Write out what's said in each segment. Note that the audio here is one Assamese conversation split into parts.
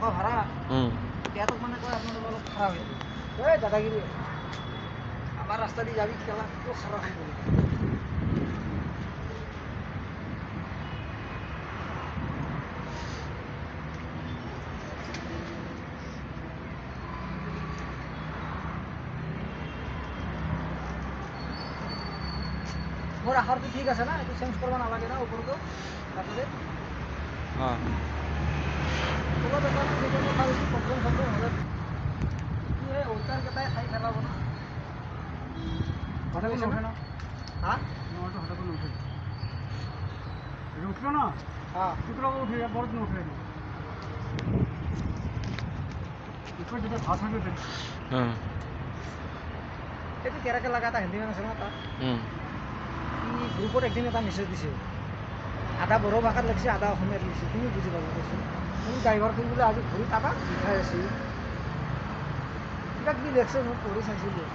টকা ভাড়া ইয়াতো মানে কয় আপনার অলপ খারাপ হয়ে যাবে এই দাদাগিরি আমার রাস্তা দিয়ে যাবি খেলা তো খারাপ হয়ে যাবে মোর আহার তো ঠিক আছে না একটু চেঞ্জ করবা না লাগে না উপরে তো তারপরে হ্যাঁ তোলা ব্যাপার না যেটা কথা বেশি প্রবলেম সবসময় হলে কি হয় ওইটার কেটাই খাই ফেলাবো না হঠাৎ করে ওঠে না হ্যাঁ নটা হঠাৎ করে উঠে উঠলো না হ্যাঁ দুটো উঠে বড় দিন উঠে इसमें जैसे भाषा में এইটো কেৰাকে লগা এটা হিন্দী মানুহ আছে না তাৰ ই গ্ৰুপত একদিন এটা মেছেজ দিছে আধা বড়ো ভাষাত লিখিছে আধা অসমীয়াত লিখিছে তুমি বুজি পাব কৈছে মোৰ ড্ৰাইভাৰটো বোলে আজি ঘূৰি তাৰপা শিকাই আছে কিবা কিবি লিখিছে মই পঢ়ি চাইছিলোঁ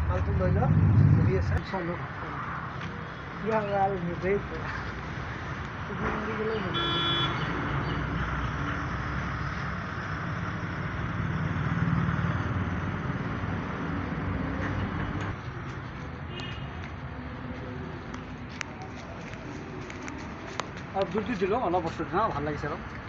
ফালতু লৈ লওক ঘূৰি আছে চলো ইয়াৰ আৰু নিজেই আৰু দুধ দিলোঁ অলপ বস্তু না ভাল লাগিছে অলপ